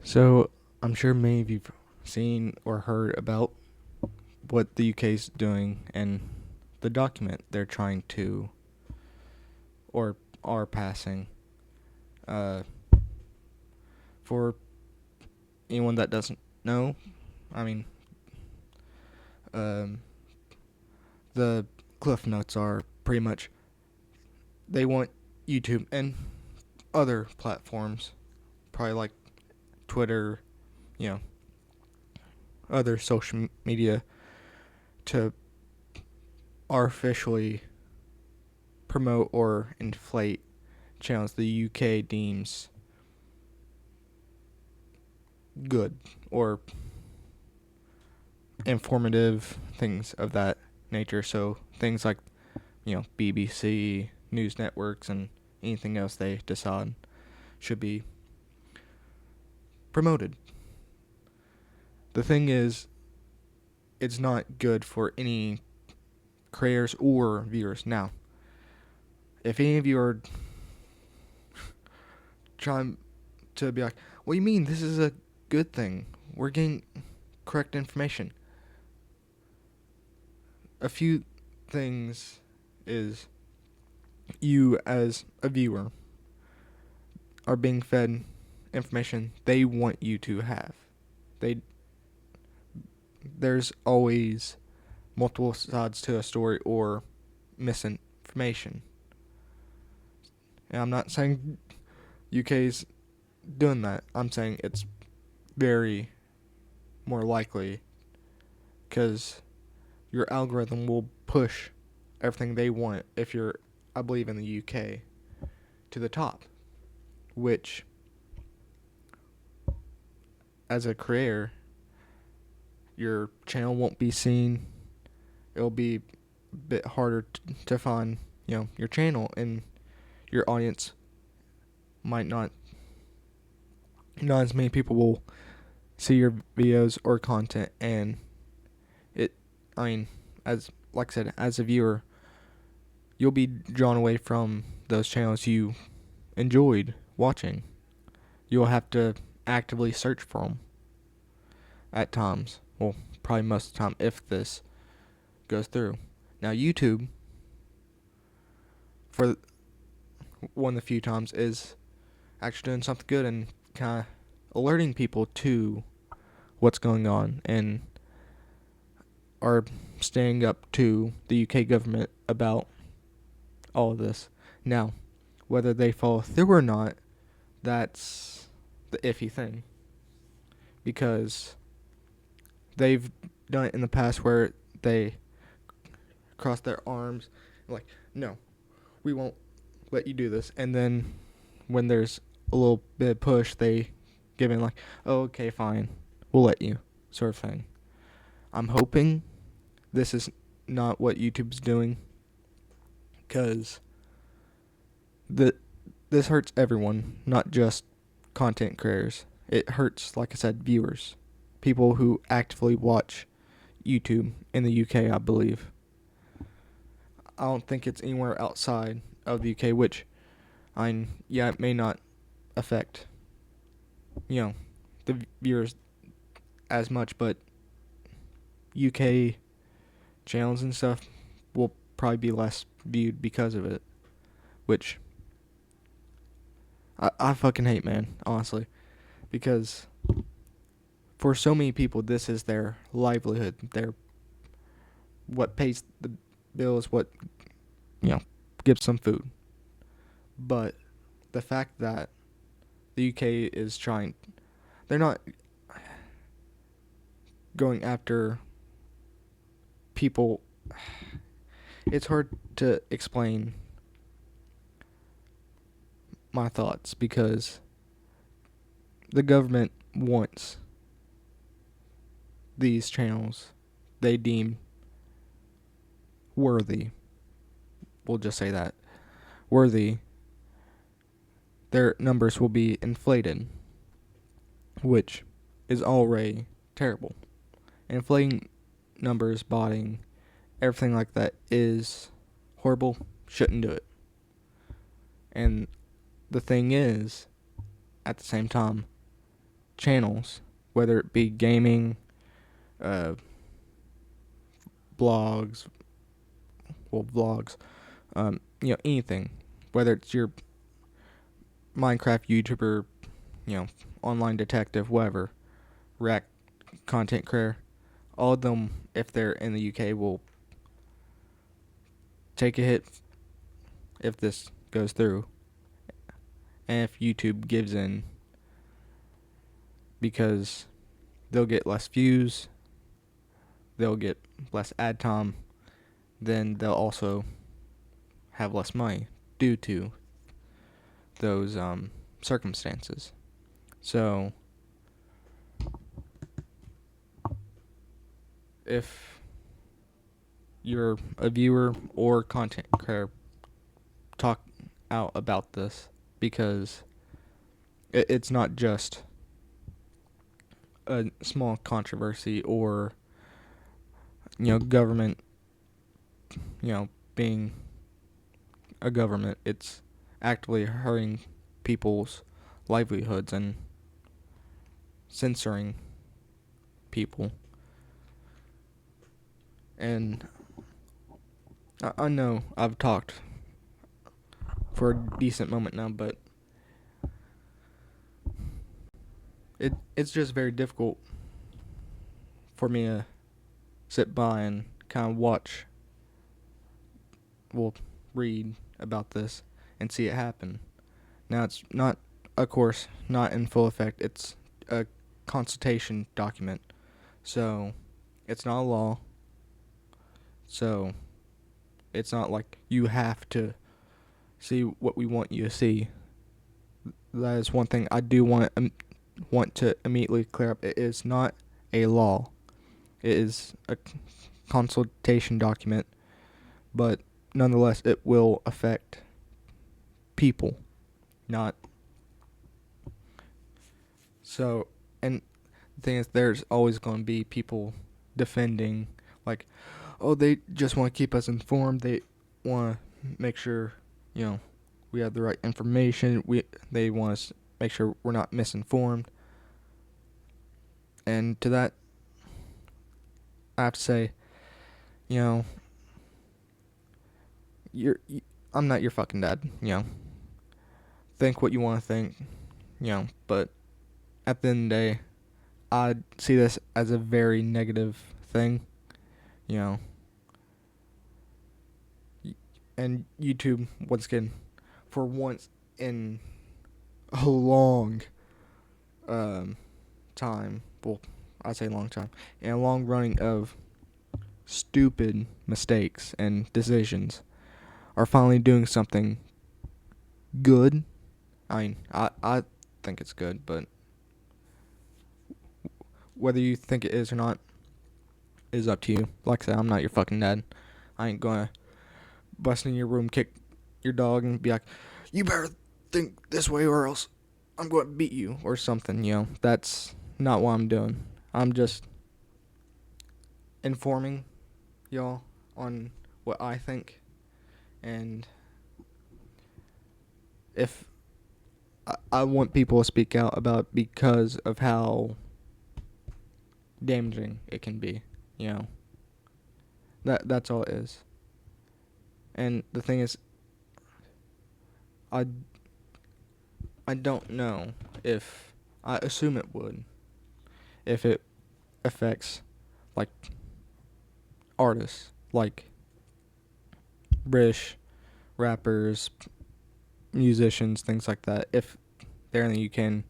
So, I'm sure many of you've seen or heard about what the UK's doing and the document they're trying to or are passing. Uh, for anyone that doesn't know, I mean, um, the cliff notes are pretty much they want YouTube and other platforms, probably like Twitter, you know, other social media, to artificially promote or inflate channels the UK deems good or informative, things of that nature. So things like, BBC, news networks, and anything else they decide should be promoted. The thing is, it's not good for any creators or viewers. Now, if any of you are trying to be like, what do you mean this is a good thing? We're getting correct information. A few things is you as a viewer are being fed information they want you to have. They There's always multiple sides to a story or misinformation. And I'm not saying UK's doing that. I'm saying it's very more likely because your algorithm will push everything they want if you're, I believe, in the UK to the top, which as a creator, your channel won't be seen. It'll be a bit harder to find, your channel, and your audience might not as many people will see your videos or content, and it, I mean, as like I said, as a viewer, you'll be drawn away from those channels you enjoyed watching. You'll have to actively search for them at times. Well, probably most of the time if this goes through. Now, YouTube, for one of the few times, is actually doing something good and kind of alerting people to what's going on and are staying up to the UK government about all of this. Now, whether they follow through or not, that's the iffy thing. Because they've done it in the past where they cross their arms, like, no, we won't let you do this. And then when there's a little bit of push, they give in, like, oh, okay, fine, we'll let you, sort of thing. I'm hoping this is not what YouTube's doing, because this hurts everyone, not just content creators. It hurts, like I said, viewers, people who actively watch YouTube in the UK, I believe. I don't think it's anywhere outside of the UK, which, it may not affect, the viewers as much, but UK channels and stuff will probably be less viewed because of it, which I fucking hate, man, honestly, because for so many people, this is their livelihood, their what pays the bills, what, gives them food. But the fact that the UK is trying, they're not going after people. It's hard to explain my thoughts because the government wants these channels they deem worthy. We'll just say that. Worthy. Their numbers will be inflated, which is already terrible. Inflating numbers, botting, everything like that is horrible. Shouldn't do it. And the thing is, at the same time, channels, whether it be gaming, uh, blogs, vlogs, anything, whether it's your Minecraft YouTuber, online detective, whatever, React content creator, all of them, if they're in the UK, will take a hit if this goes through, and if YouTube gives in, because they'll get less views, they'll get less ad time, then they'll also have less money due to those circumstances. So if you're a viewer or content creator, talk out about this, because it's not just a small controversy or government being a government. It's actively hurting people's livelihoods and censoring people. And I know I've talked for a decent moment now, but it's just very difficult for me to sit by and kind of read about this and see it happen. Now, it's not, of course, not in full effect. It's a consultation document, so it's not a law. So it's not like you have to see what we want you to see. That is one thing I do want to immediately clear up. It is not a law. It is a consultation document, but nonetheless, it will affect people, not. So, and the thing is, there's always going to be people defending, like, oh, they just want to keep us informed. They want to make sure, we have the right information. They want us to make sure we're not misinformed. And to that, I have to say, I'm not your fucking dad, Think what you want to think, but at the end of the day, I see this as a very negative thing, And YouTube, once again, for once in a long time, well, I say long time, in a long running of stupid mistakes and decisions, are finally doing something good. I mean, I think it's good, but whether you think it is or not is up to you. Like I said, I'm not your fucking dad. I ain't gonna bust in your room, kick your dog, and be like, you better think this way or else I'm going to beat you or something, That's not what I'm doing. I'm just informing y'all on what I think. And if I want people to speak out about it because of how damaging it can be, That's all it is. And the thing is, I don't know if, I assume it would, if it affects, like, artists, like British rappers, musicians, things like that. If they're in the UK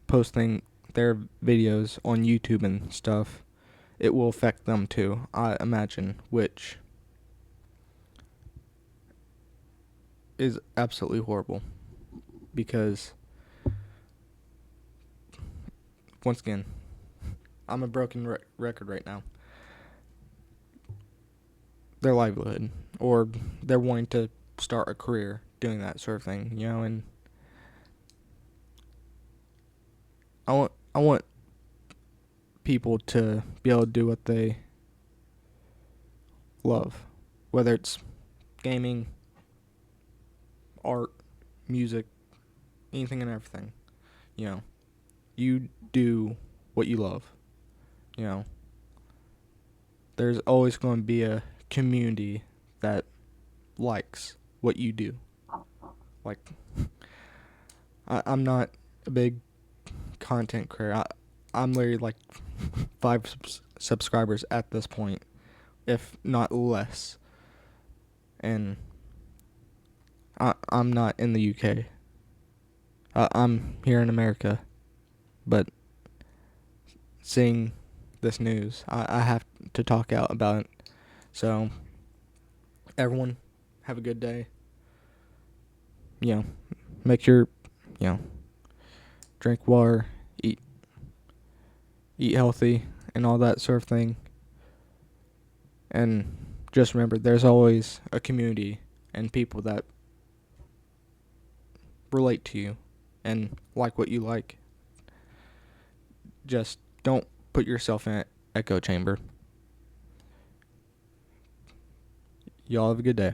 posting their videos on YouTube and stuff, it will affect them too, I imagine, which is absolutely horrible, because once again, I'm a broken record right now. Their livelihood, or they're wanting to start a career doing that sort of thing, and I want people to be able to do what they love, whether it's gaming, art, music, anything and everything. You you do what you love. You know, there's always going to be a community that likes what you do. Like, I'm not a big content creator. I'm literally like five subscribers at this point, if not less. And I'm not in the UK. I'm here in America. But seeing this news, I have to talk out about it. So, everyone, have a good day. You know, make sure, you know, drink water, eat healthy, and all that sort of thing. And just remember, there's always a community and people that relate to you and like what you like. Just don't put yourself in an echo chamber. Y'all have a good day.